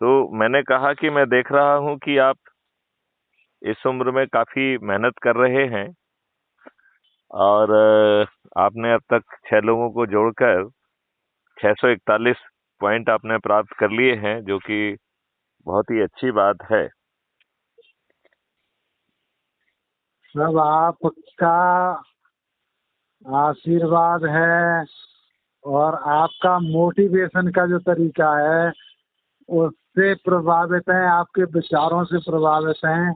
तो मैंने कहा कि मैं देख रहा हूं कि आप इस उम्र में काफी मेहनत कर रहे हैं और आपने अब तक 6 लोगों को जोड़कर 641 पॉइंट आपने प्राप्त कर लिए हैं, जो कि बहुत ही अच्छी बात है। सब आपका आशीर्वाद है और आपका मोटिवेशन का जो तरीका है उससे प्रभावित हैं, आपके विचारों से प्रभावित हैं।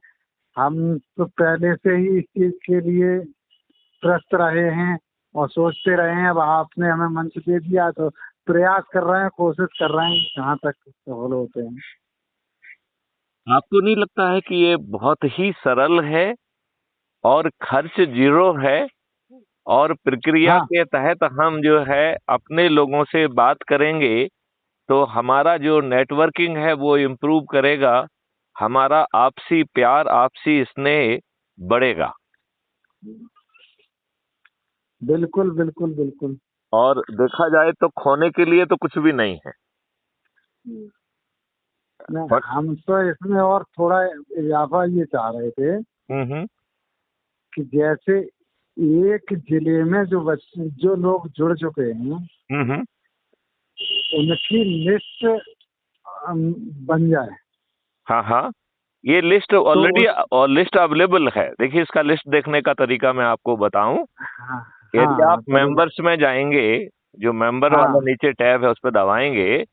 हम तो पहले से ही इस चीज के लिए त्रस्त रहे हैं और सोचते रहे हैं। अब आपने हमें मंच दे दिया तो प्रयास कर रहे हैं, कोशिश कर रहे हैं, जहाँ तक सफल होते हैं। आपको नहीं लगता है कि ये बहुत ही सरल है और खर्च जीरो है और प्रक्रिया हाँ के तहत हम जो है अपने लोगों से बात करेंगे तो हमारा जो नेटवर्किंग है वो इम्प्रूव करेगा, हमारा आपसी प्यार आपसी स्नेह बढ़ेगा। बिल्कुल बिल्कुल बिल्कुल। और देखा जाए तो खोने के लिए तो कुछ भी नहीं है। नहीं, पर हम तो इसमें और थोड़ा इजाफा ये चाह रहे थे हम्म कि जैसे एक जिले में जो बच्चे जो लोग जुड़ चुके हैं हम्म उनकी लिस्ट बन जाए हाँ हाँ, ये लिस्ट तो ऑलरेडी उस और लिस्ट अवेलेबल है। देखिए, इसका लिस्ट देखने का तरीका मैं आपको बताऊं। हाँ यदि आप हाँ चलो मेंबर्स में जाएंगे, जो मेंबर वाला हाँ नीचे टैब है उस पर दबाएंगे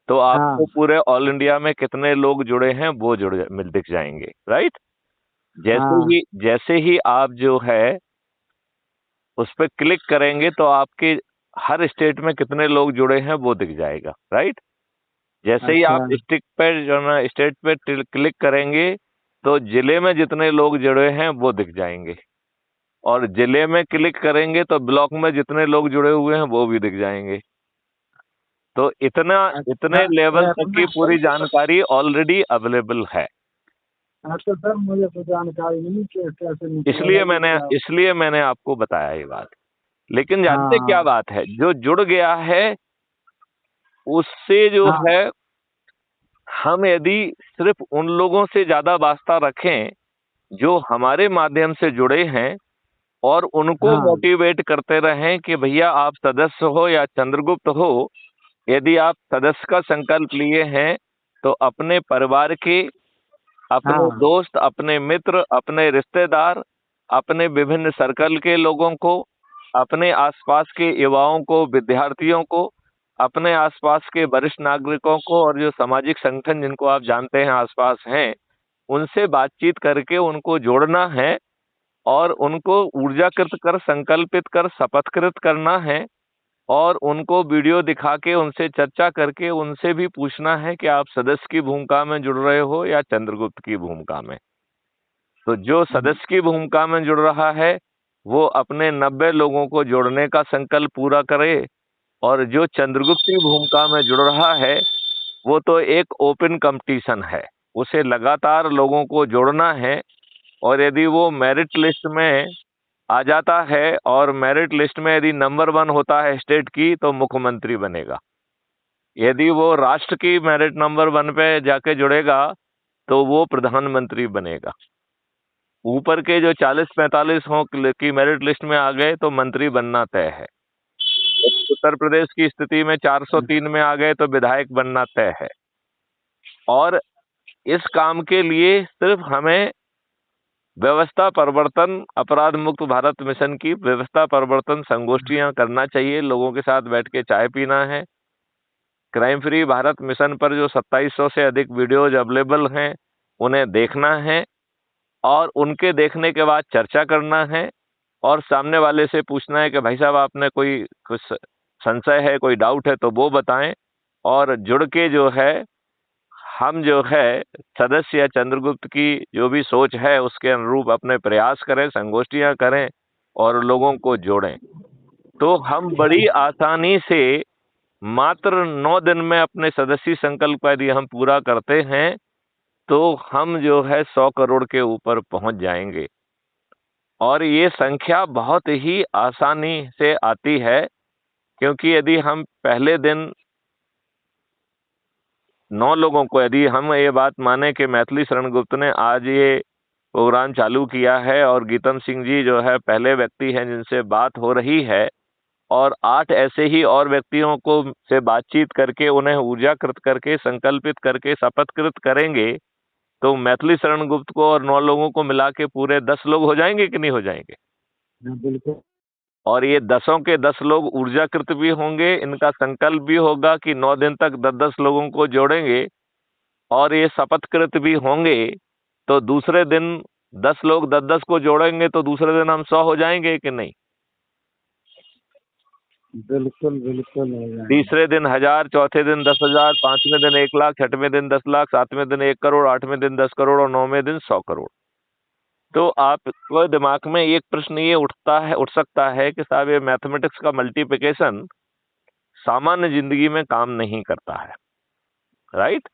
तो आपको हाँ पूरे ऑल इंडिया में कितने लोग जुड़े हैं वो मिल दिख जाएंगे, राइट। हाँ जैसे ही आप जो है उस पर क्लिक करेंगे तो आपके हर स्टेट में कितने लोग जुड़े हैं वो दिख जाएगा, राइट। जैसे ही अच्छा आप स्टिक पे जो ना स्टेट पे क्लिक करेंगे तो जिले में जितने लोग जुड़े हैं वो दिख जाएंगे, और जिले में क्लिक करेंगे तो ब्लॉक में जितने लोग जुड़े हुए हैं वो भी दिख जाएंगे। तो अच्छा इतने लेवल तक इसमें की पूरी जानकारी ऑलरेडी अवेलेबल है। अच्छा सर, मुझे तो जानकारी नहीं कि कैसे इसलिए निकलेगा ये मैंने क्या। इसलिए मैंने आपको बताया ये बात। लेकिन जानते क्या हाँ बात है, जो जुड़ गया है उससे जो हाँ है हम यदि सिर्फ उन लोगों से ज्यादा वास्ता रखें जो हमारे माध्यम से जुड़े हैं और उनको हाँ मोटिवेट करते रहें कि भैया आप सदस्य हो या चंद्रगुप्त हो, यदि आप सदस्य का संकल्प लिए हैं तो अपने परिवार के, अपने हाँ दोस्त, अपने मित्र, अपने रिश्तेदार, अपने विभिन्न सर्कल के लोगों को, अपने आसपास के युवाओं को, विद्यार्थियों को, अपने आसपास के वरिष्ठ नागरिकों को और जो सामाजिक संगठन जिनको आप जानते हैं आसपास हैं, उनसे बातचीत करके उनको जोड़ना है और उनको ऊर्जाकृत कर, संकल्पित कर, शपथकृत करना है और उनको वीडियो दिखा के उनसे चर्चा करके उनसे भी पूछना है कि आप सदस्य की भूमिका में जुड़ रहे हो या चंद्रगुप्त की भूमिका में। तो जो सदस्य की भूमिका में जुड़ रहा है वो अपने 90 लोगों को जोड़ने का संकल्प पूरा करे, और जो चंद्रगुप्त की भूमिका में जुड़ रहा है वो तो एक ओपन कंपटीशन है, उसे लगातार लोगों को जोड़ना है। और यदि वो मेरिट लिस्ट में आ जाता है और मेरिट लिस्ट में यदि नंबर 1 होता है स्टेट की तो मुख्यमंत्री बनेगा। यदि वो राष्ट्र की मेरिट नंबर 1 पे जाके जुड़ेगा तो वो प्रधानमंत्री बनेगा। ऊपर के जो 40-45 हो की मेरिट लिस्ट में आ गए तो मंत्री बनना तय है। उत्तर प्रदेश की स्थिति में 403 में आ गए तो विधायक बनना तय है। और इस काम के लिए सिर्फ हमें व्यवस्था परिवर्तन, अपराध मुक्त भारत मिशन की व्यवस्था परिवर्तन संगोष्ठियां करना चाहिए, लोगों के साथ बैठ के चाय पीना है। क्राइम फ्री भारत मिशन पर जो 2700 से अधिक वीडियोज अवेलेबल हैं उन्हें देखना है और उनके देखने के बाद चर्चा करना है और सामने वाले से पूछना है कि भाई साहब आपने कोई कुछ संशय है, कोई डाउट है तो वो बताएं। और जुड़ के जो है हम जो है सदस्य या चंद्रगुप्त की जो भी सोच है उसके अनुरूप अपने प्रयास करें, संगोष्ठियां करें और लोगों को जोड़ें, तो हम बड़ी आसानी से मात्र 9 दिन में अपने सदस्य संकल्प यदि हम पूरा करते हैं तो हम जो है 100 करोड़ के ऊपर पहुंच जाएंगे। और ये संख्या बहुत ही आसानी से आती है, क्योंकि यदि हम पहले दिन 9 लोगों को, यदि हम ये बात माने कि मैथिली शरण गुप्त ने आज ये प्रोग्राम चालू किया है और गीतम सिंह जी जो है पहले व्यक्ति हैं जिनसे बात हो रही है, और 8 ऐसे ही और व्यक्तियों को से बातचीत करके उन्हें ऊर्जाकृत करके संकल्पित करके शपथकृत करेंगे, तो मैथिली शरण गुप्त को और 9 लोगों को मिला के पूरे 10 लोग हो जाएंगे कि नहीं हो जाएंगे? बिल्कुल। और ये 10 के 10 लोग ऊर्जाकृत भी होंगे, इनका संकल्प भी होगा कि 9 दिन तक 10-10 लोगों को जोड़ेंगे, और ये शपथकृत भी होंगे। तो दूसरे दिन 10 लोग 10-10 को जोड़ेंगे तो दूसरे दिन हम 100 हो जाएंगे कि नहीं? बिल्कुल बिल्कुल हो जाएंगे। तीसरे दिन 1000, चौथे दिन 10,000, पांचवें दिन 1,00,000, छठवें दिन 10,00,000, सातवें दिन 1 करोड़, आठवें दिन 10 करोड़ और 9वें दिन 100 करोड़। तो आपके दिमाग में एक प्रश्न ये उठ सकता है कि साहब ये मैथमेटिक्स का मल्टीप्लिकेशन सामान्य जिंदगी में काम नहीं करता है, राइट?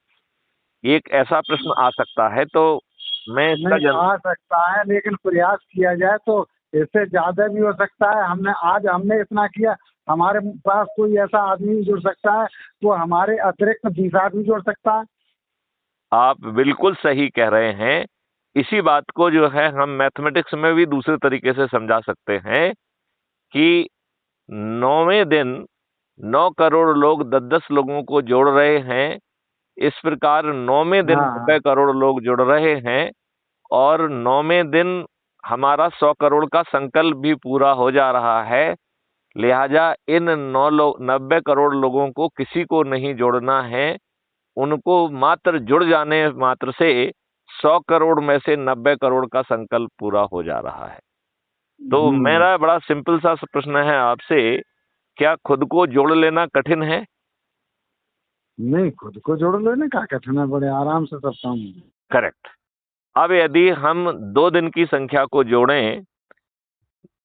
एक ऐसा प्रश्न आ सकता है, तो मैं इसका नहीं आ सकता है, लेकिन प्रयास किया जाए तो इससे ज्यादा भी हो सकता है। हमने इतना किया, हमारे पास कोई ऐसा आदमी भी जुड़ सकता है, तो हमारे अतिरिक्त 20 आदमी जुड़ सकता है। आप बिल्कुल सही कह रहे हैं। इसी बात को जो है हम मैथमेटिक्स में भी दूसरे तरीके से समझा सकते हैं कि 9वें दिन 9 करोड़ लोग 10-10 लोगों को जोड़ रहे हैं। इस प्रकार 9वें दिन हाँ 90 करोड़ लोग जुड़ रहे हैं, और 9वें दिन हमारा 100 करोड़ का संकल्प भी पूरा हो जा रहा है। लिहाजा इन 90 करोड़ लोगों को किसी को नहीं जोड़ना है, उनको मात्र जुड़ जाने मात्र से 100 करोड़ में से 90 करोड़ का संकल्प पूरा हो जा रहा है। तो मेरा बड़ा सिंपल सा प्रश्न है आपसे, क्या खुद को जोड़ लेना कठिन है? नहीं, खुद को जोड़ लेने का कठिन है, बड़े आराम से सब काम। करेक्ट। अब यदि हम 2 दिन की संख्या को जोड़ें,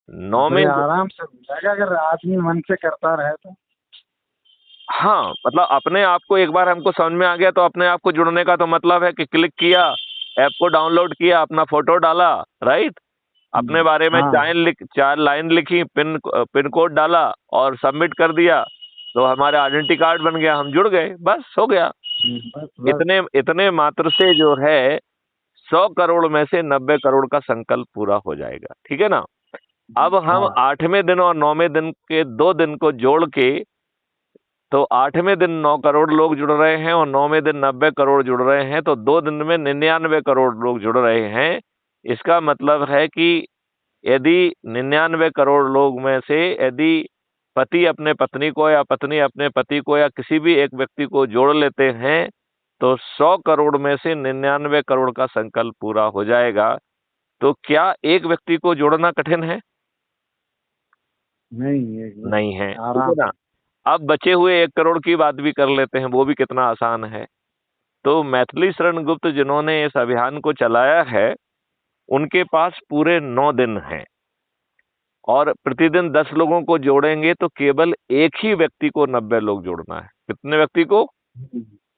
9 में आराम से हो जाएगा अगर आदमी मन से करता रहे तो। हाँ, मतलब अपने आप को एक बार हमको समझ में आ गया, तो अपने आप को जुड़ने का तो मतलब है कि क्लिक किया, ऐप को डाउनलोड किया, अपना फोटो डाला, राइट, अपने बारे में हाँ। 4 लाइन लिखी, पिन कोड डाला और सबमिट कर दिया, तो हमारे आइडेंटिटी कार्ड बन गया, हम जुड़ गए, बस हो गया। बस बस। इतने मात्र से जो है 100 करोड़ में से 90 करोड़ का संकल्प पूरा हो जाएगा, ठीक है ना? अब हम 8वें दिन और 9वें दिन के 2 दिन को जोड़ के, तो 8वें दिन 9 करोड़ लोग जुड़ रहे हैं और 9वें दिन 90 करोड़ जुड़ रहे हैं, तो 2 दिन में 99 करोड़ लोग जुड़ रहे हैं। इसका मतलब है कि यदि 99 करोड़ लोग में से यदि पति अपने पत्नी को या पत्नी अपने पति को या किसी भी एक व्यक्ति को जोड़ लेते हैं, तो 100 करोड़ में से 99 करोड़ का संकल्प पूरा हो जाएगा। तो क्या एक व्यक्ति को जोड़ना कठिन है? नहीं है, ठीक है ना? अब बचे हुए 1 करोड़ की बात भी कर लेते हैं, वो भी कितना आसान है। तो मैथिली शरण गुप्त जिन्होंने इस अभियान को चलाया है, उनके पास पूरे 9 दिन हैं, और प्रतिदिन 10 लोगों को जोड़ेंगे तो केवल एक ही व्यक्ति को 90 लोग जोड़ना है। कितने व्यक्ति को?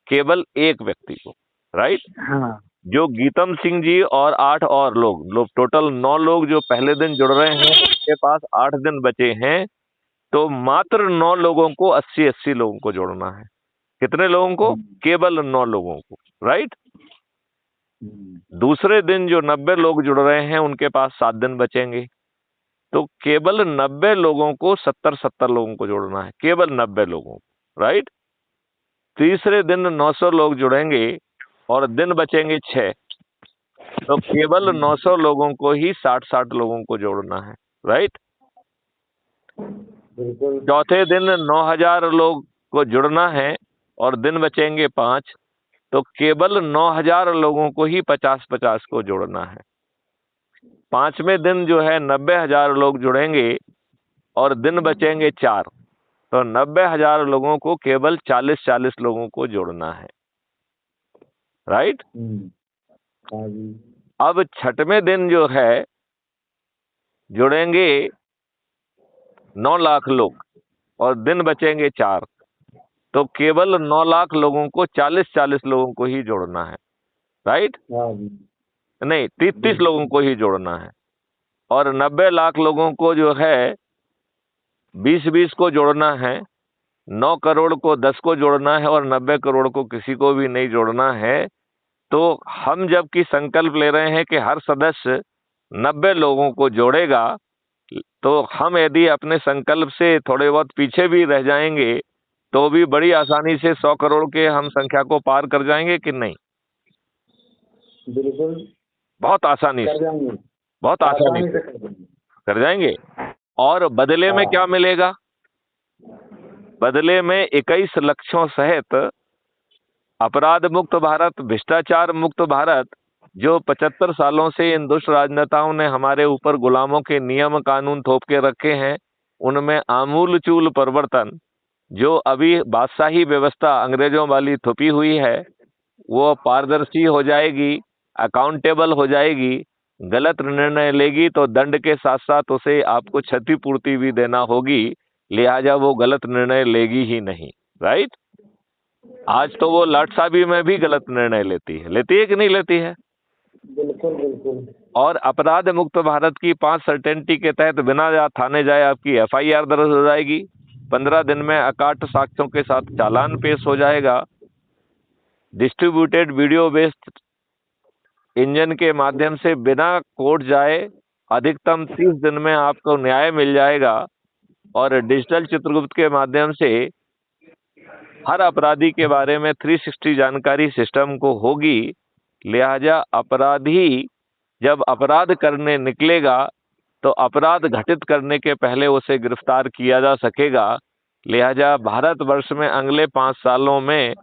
केवल एक व्यक्ति को, राइट? हाँ। जो गीतम सिंह जी और 8 और लोग टोटल 9 लोग जो पहले दिन जुड़ रहे हैं, उनके पास 8 दिन बचे हैं, तो मात्र 9 लोगों को 80-80 लोगों को जोड़ना है। कितने लोगों को? केवल 9 लोगों को, राइट? दूसरे दिन जो 90 लोग जुड़ रहे हैं उनके पास 7 दिन बचेंगे, तो केवल 90 लोगों को 70-70 लोगों को जोड़ना है, केवल 90 लोगों को, राइट? तीसरे दिन 900 लोग जुड़ेंगे और दिन बचेंगे 6, तो केवल 900 लोगों को ही 60-60 लोगों को जोड़ना है, राइट? चौथे दिन 9000 लोग को जुड़ना है और दिन बचेंगे 5, तो केवल 9000 लोगों को ही 50-50 को जोड़ना है। 5वें दिन जो है 90,000 लोग जुड़ेंगे और दिन बचेंगे 4, तो 90,000 लोगों को केवल 40-40 लोगों को जोड़ना है, राइट? अब 6वें दिन जो है जुड़ेंगे 9 लाख लोग और दिन बचेंगे 4, तो केवल 9 लाख लोगों को 40-40 लोगों को ही जोड़ना है, राइट? नहीं, 30 लोगों को ही जोड़ना है, और 90 लाख लोगों को जो है 20-20 को जोड़ना है, 9 करोड़ को 10 को जोड़ना है और 90 करोड़ को किसी को भी नहीं जोड़ना है। तो हम जबकि संकल्प ले रहे हैं कि हर सदस्य 90 लोगों को जोड़ेगा, तो हम यदि अपने संकल्प से थोड़े बहुत पीछे भी रह जाएंगे तो भी बड़ी आसानी से 100 करोड़ के हम संख्या को पार कर जाएंगे कि नहीं? बिल्कुल बहुत आसानी कर से, जाएंगे, बहुत आसानी से कर जाएंगे। और बदले में क्या मिलेगा? बदले में 21 लक्ष्यों सहित अपराध मुक्त भारत, भ्रष्टाचार मुक्त भारत, जो 75 सालों से इन दुष्ट राजनेताओं ने हमारे ऊपर गुलामों के नियम कानून थोप के रखे हैं, उनमें आमूल चूल परिवर्तन। जो अभी बादशाही व्यवस्था अंग्रेजों वाली थोपी हुई है वो पारदर्शी हो जाएगी, अकाउंटेबल हो जाएगी। गलत निर्णय लेगी तो दंड के साथ साथ उसे आपको क्षतिपूर्ति भी देना होगी, लिहाजा वो गलत निर्णय लेगी ही नहीं। राइट? आज तो वो लाटसाबी में भी गलत निर्णय लेती है कि नहीं लेती है? बिल्कुल बिल्कुल। और अपराध मुक्त भारत की 5 सर्टेनिटी के तहत बिना थाने जाए आपकी FIR दर्ज हो जाएगी, 15 दिन में अकाट साक्ष्यों के साथ चालान पेश हो जाएगा। डिस्ट्रीब्यूटेड वीडियो बेस्ड इंजन के माध्यम से बिना कोर्ट जाए अधिकतम 30 दिन में आपको न्याय मिल जाएगा। और डिजिटल चित्रगुप्त के माध्यम से हर अपराधी के बारे में 360 जानकारी सिस्टम को होगी, लिहाजा अपराधी जब अपराध करने निकलेगा तो अपराध घटित करने के पहले उसे गिरफ्तार किया जा सकेगा। लिहाजा भारतवर्ष में अगले 5 सालों में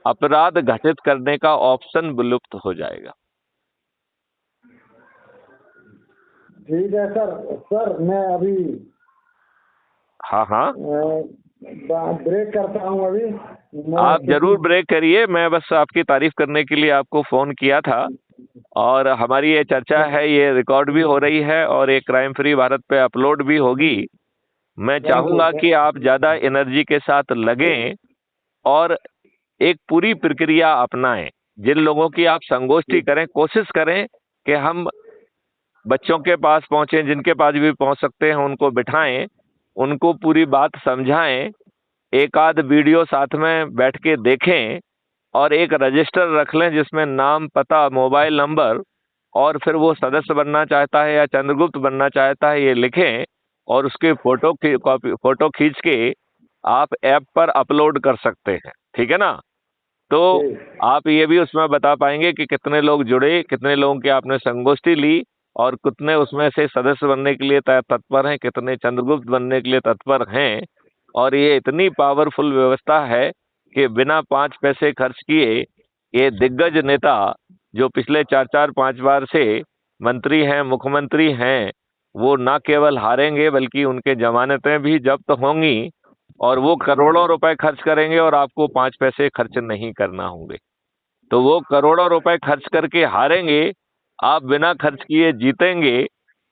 अपराध घटित करने का ऑप्शन विलुप्त हो जाएगा। ठीक है सर मैं अभी हाँ ब्रेक करता हूँ अभी। आप जरूर ब्रेक करिए, मैं बस आपकी तारीफ करने के लिए आपको फोन किया था। और हमारी ये चर्चा है, ये रिकॉर्ड भी हो रही है और ये क्राइम फ्री भारत पे अपलोड भी होगी। मैं चाहूंगा कि आप ज्यादा एनर्जी के साथ लगें और एक पूरी प्रक्रिया अपनाएं। जिन लोगों की आप संगोष्ठी करें, कोशिश करें कि हम बच्चों के पास पहुंचे, जिनके पास भी पहुंच सकते हैं उनको बिठाएं, उनको पूरी बात समझाएं, एक आध वीडियो साथ में बैठ के देखें और एक रजिस्टर रख लें जिसमें नाम, पता, मोबाइल नंबर और फिर वो सदस्य बनना चाहता है या चंद्रगुप्त बनना चाहता है ये लिखें और उसके फोटो खींच के आप ऐप पर अपलोड कर सकते हैं। ठीक है ना? तो आप ये भी उसमें बता पाएंगे कि कितने लोग जुड़े, कितने लोगों की आपने संगोष्ठी ली और कितने उसमें से सदस्य बनने के लिए तत्पर हैं, कितने चंद्रगुप्त बनने के लिए तत्पर हैं। और ये इतनी पावरफुल व्यवस्था है कि बिना 5 पैसे खर्च किए ये दिग्गज नेता जो पिछले 4-5 बार से मंत्री हैं, मुख्यमंत्री हैं, वो ना केवल हारेंगे बल्कि उनके जमानतें भी जब्त होंगी और वो करोड़ों रुपए खर्च करेंगे और आपको 5 पैसे खर्च नहीं करना होंगे। तो वो करोड़ों रुपए खर्च करके हारेंगे, आप बिना खर्च किए जीतेंगे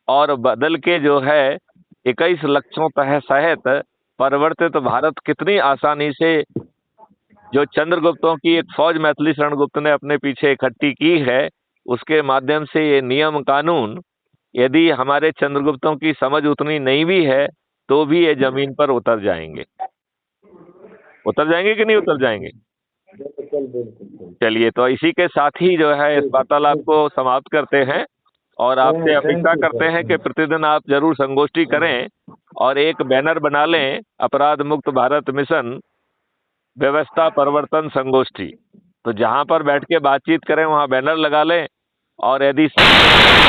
और बदल के जो है 21 लक्ष्यों सहित परिवर्तित भारत कितनी आसानी से जो चंद्रगुप्तों की एक फौज मैथिली शरण गुप्त ने अपने पीछे इकट्ठी की है, उसके माध्यम से ये नियम कानून, यदि हमारे चंद्रगुप्तों की समझ उतनी नहीं भी है तो भी ये जमीन पर उतर जाएंगे। उतर जाएंगे कि नहीं उतर जाएंगे? चलिए, तो इसी के साथ ही जो है इस वार्तालाप को समाप्त करते हैं और आपसे अपेक्षा करते हैं कि प्रतिदिन आप जरूर संगोष्ठी करें और एक बैनर बना लें, अपराध मुक्त भारत मिशन व्यवस्था परिवर्तन संगोष्ठी। तो जहां पर बैठ के बातचीत करें वहां बैनर लगा लें और यदि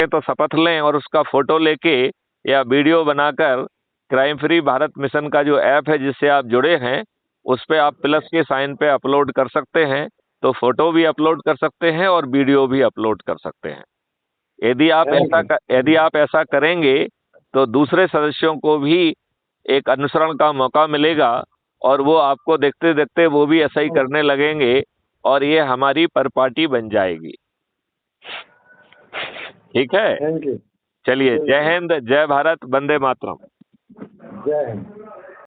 तो शपथ लें और उसका फोटो लेके या वीडियो बनाकर क्राइम फ्री भारत मिशन का जो ऐप है जिससे आप जुड़े हैं उस पे आप प्लस के साइन पे अपलोड कर सकते हैं। तो फोटो भी अपलोड कर सकते हैं और वीडियो भी अपलोड कर सकते हैं। यदि आप ऐसा करेंगे तो दूसरे सदस्यों को भी एक अनुसरण का मौका मिलेगा और वो आपको देखते देखते वो भी ऐसा ही करने लगेंगे और ये हमारी परिपाटी बन जाएगी। ठीक है? चलिए, जय हिंद, जय भारत, वंदे मातरम। जय हिंद।